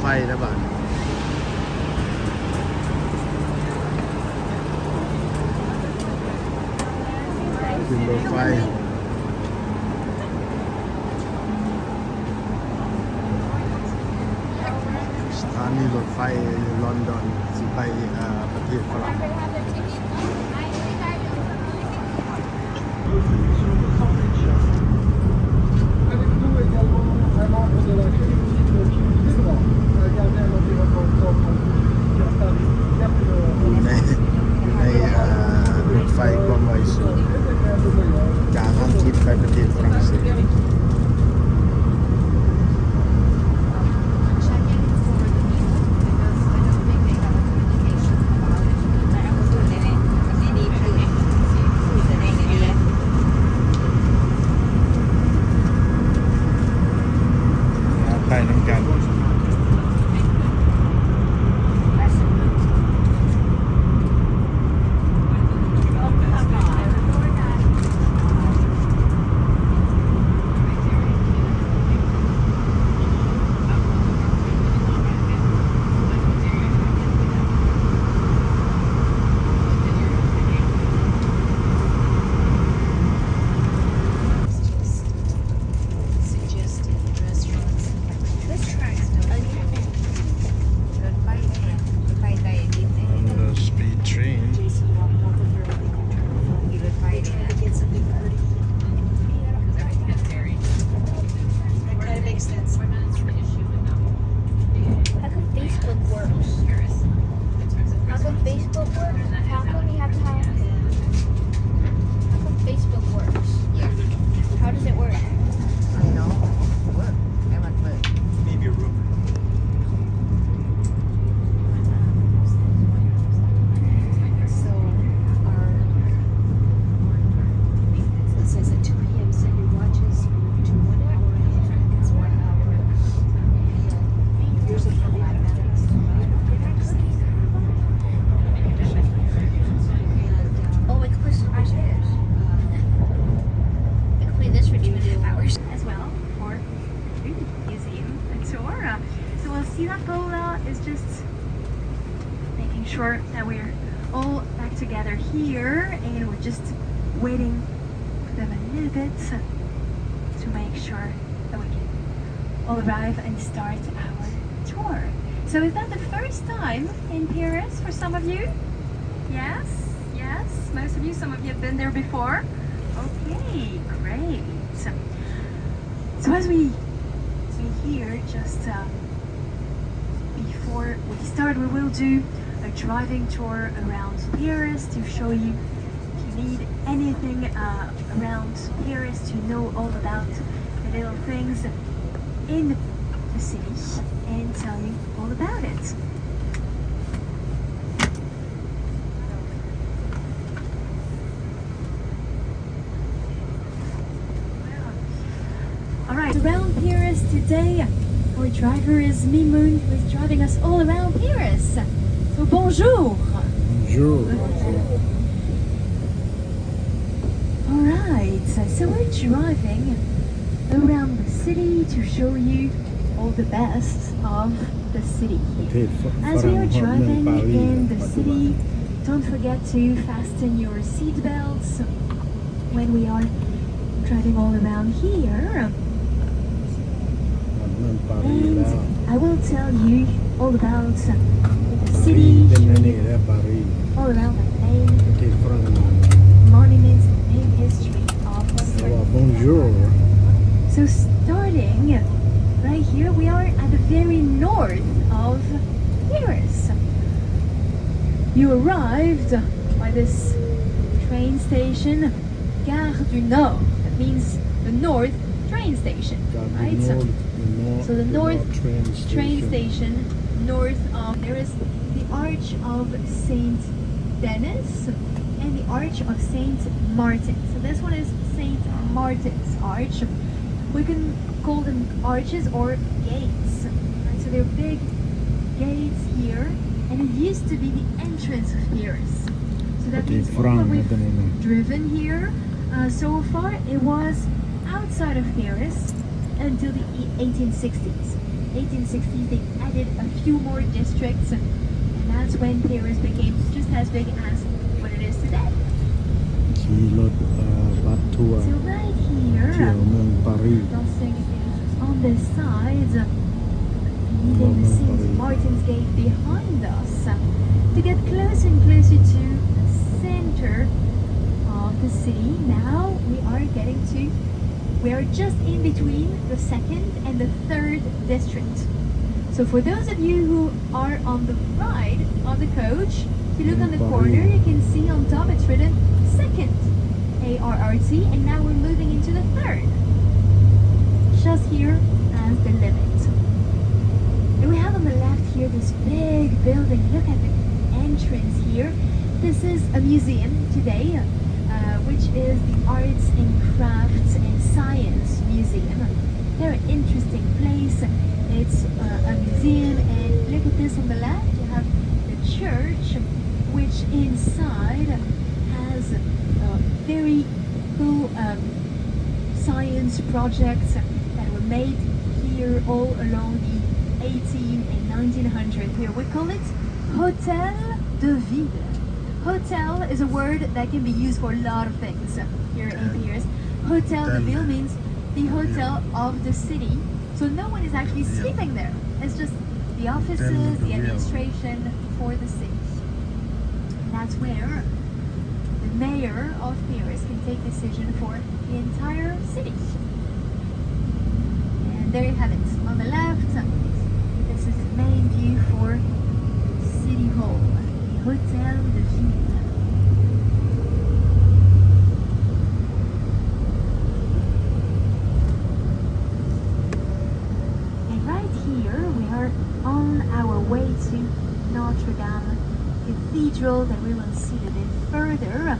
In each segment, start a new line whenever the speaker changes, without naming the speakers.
ไฟนะบ้านขึ้นรถไฟสถานีรถไฟลอนดอนสิไปประเทศฝรั่งในรถไฟความไวสูงจากอังกฤษไปประเทศฝรั่งเศสไปน้ำกัน
Sure that we're all back together here and we're just waiting for them a little bit to make sure that we can all arrive and start our tour. So is that the first time in Paris for some of you? Yes, most of you, some of you have been there before. Okay, great. So as we hear just before we start, we will do a driving tour around Paris to show you if you need anything around Paris to know all about the little things in the city and tell you all about it. Alright, around Paris today, our driver is Mimoun, who is driving us all around Paris. So bonjour.
Bonjour.
Alright, so we're driving around the city to show you all the best of the city. As we are driving in the city, don't forget to fasten your seatbelts when we are driving all around here. And I will tell you all about the city, all around the main monuments, the main history of the city.
Bonjour.
So starting right here, we are at the very north of Paris. You arrived by this train station, Gare du Nord. That means the north train station, right? So the north train station, north of, there is the Arch of Saint Denis and the Arch of Saint Martin. So this one is Saint Martin's Arch. We can call them arches or gates. Right? So they're big gates here, and it used to be the entrance of Paris. So that means all that we've driven here so far, it was outside of Paris until the 1860s. 1860s, they added a few more districts, and that's when Paris became just as big as what it is today.
ขี่รถบัสทัวร์
So right here,
เที่ยวเมืองปารีส
dancing on the side, leaving St. Martin's Gate behind us, to get closer and closer to the center of the city. Now we are just in between the second and the third district. So for those of you who are on the right of the coach, if you look on the corner, you can see on top it's written second ARRT, and now we're moving into the third, just here as the limit. And we have on the left here this big building. Look at the entrance here. This is a museum today, which is the Arts and Crafts and Science Museum. Very interesting place. It's a museum, and look at this on the left. You have the church, which inside has very cool science projects that were made here all along the 18 and 1900s. Here we call it Hotel de Ville. Hotel is a word that can be used for a lot of things here in Paris. Hotel de Ville means the hotel of the city. So no one is actually sleeping there. It's just the offices, the administration for the city. And that's where the mayor of Paris can take decision for the entire city. And there you have it. On the left, this is the main view for City Hall, the Hotel de Ville. On our way to Notre Dame Cathedral that we will see a bit further.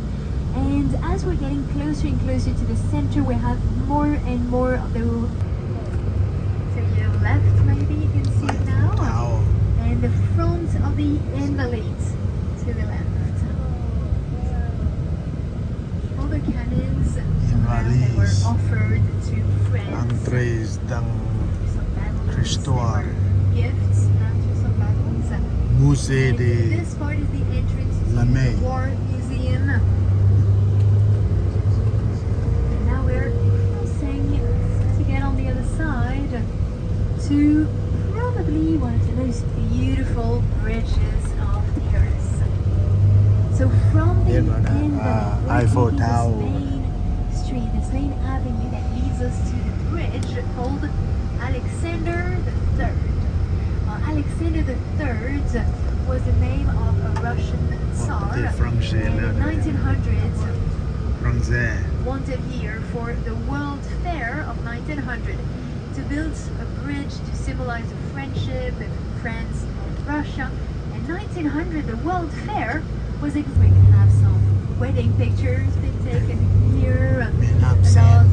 And as we're getting closer and closer to the center, we have more and more of the... So your left, maybe you can see it now. And the front of the Invalides to the left. All the cannons that were offered to France.
Entrées dans Christoire.
Gifts after some battles.
Musée
And
de
this part is the entrance to
La May.
the War Museum. And now we're crossing to get on the other side to probably one of the most beautiful bridges of Paris. So from the end
Eiffel
this
Tower.
main street, this main avenue that leads us to the bridge called Alexander III. Alexander III was the name of a Russian Tsar in the 1900s, wanted here for the World Fair of 1900 to build a bridge to symbolize the friendship between France and Russia. In 1900, the World Fair was we can have some wedding pictures being taken here, lots of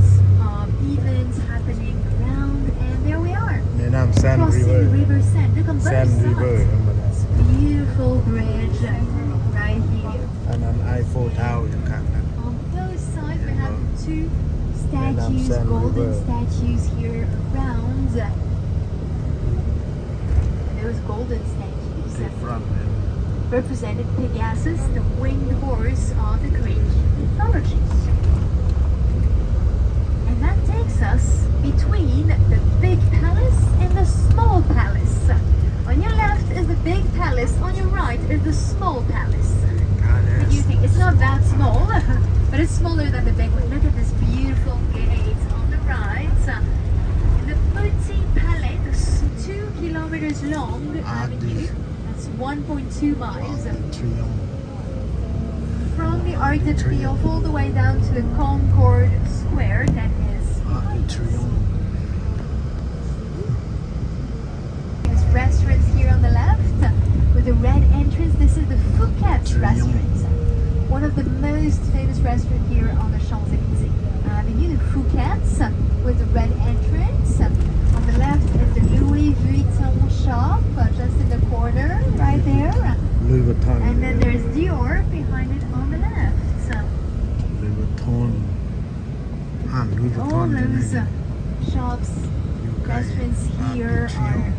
events happening around, and there we are. Crossing River Seine. Look on both sides. It's a beautiful bridge right here.
And an Eiffel Tower you can.
On both sides we have two statues, golden statues here around. And those golden statues represented Pegasus, the winged horse of the Greek mythology. And that takes us between the big palace and the small palace. On your left is the big palace, on your right is the small palace. What do you think? It's not that small, but it's smaller than the big one. Look at this beautiful gate on the right. And the Petit Palais, this 2 kilometers long avenue, that's 1.2 miles. From the Arc de Triomphe all the way down to the Concorde Square, that is There's restaurants here on the left with the red entrance. This is the Fouquet's restaurant, one of the most famous restaurants here on the Champs-Élysées Avenue, the Fouquet's with the red entrance. On the left is the Louis Vuitton shop, just in the corner, right there.
Louis Vuitton.
And then there's Dior behind it on the left.
Louis Vuitton. Louis
All
Vuitton.
those shops restaurants here are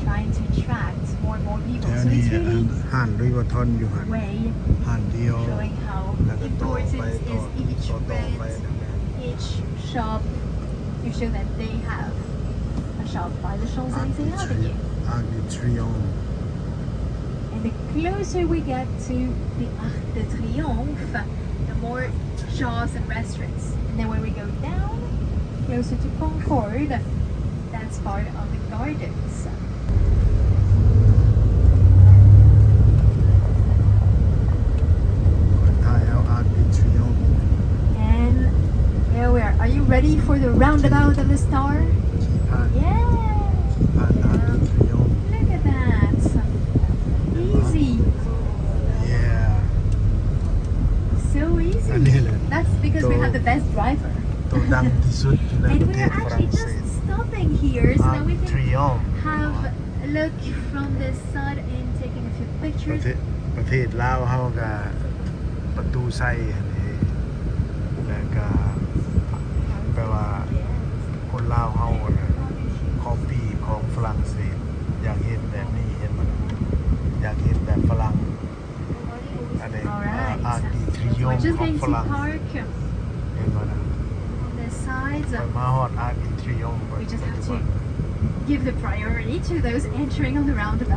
trying to attract more and more people.
แถว
So
นี้
it's
อัน
really
ห่านลุยวัฒนอยู่หัน
way
ห่านเดียว
showing how
แล้วก็ต่อ
important
ไปต่อ
is each
ต่อไป
brand,
นั่นแหละ
each shop. You show that they have a shop by the Champs-Élysées Avenue.
อาร์ดิทริอง
And the closer we get to the Arc de Triomphe, the more shops and restaurants. And then when we go down, closer to Concorde, that's part of the gardens.
คนไทยเอาอาร์ดิทริอง
And here we are. Are you ready for the roundabout of the star?
ขี่ผ่าน
Yeah!
ผ่านอาร์ดิทริอง
Look at that. Easy.
yeah
So
อันนี้
easy.
เลย
That's because we have the best driver.
ตัวดังที่สุดอยู่ใน
And
ประเท
we're
ศฝรั่ง
actually
เศส
just stopping here so
อาร์
that we
ดิทริ
can
อง
have a look from this side and taking a few
ประ
pictures.
เทศประเทศลาวเฮากับประตูไซอันนี้แล้วก็แปลว่าคนลาวเฮาน่ะคอปีของฝรั่งเศสอยากเห็นแบบนี้เห็นมันอยากเห็นแบบฝรั่งอันนี้
Alright.
อาร์ดิทริอง
We're just
ของ
going
ฝ
to
รั่ง
park
เห็นมันนะ
on this side.
ไปมาฮอดอาร์ดิทริอง
We just have to give the priority to those entering on the roundabout.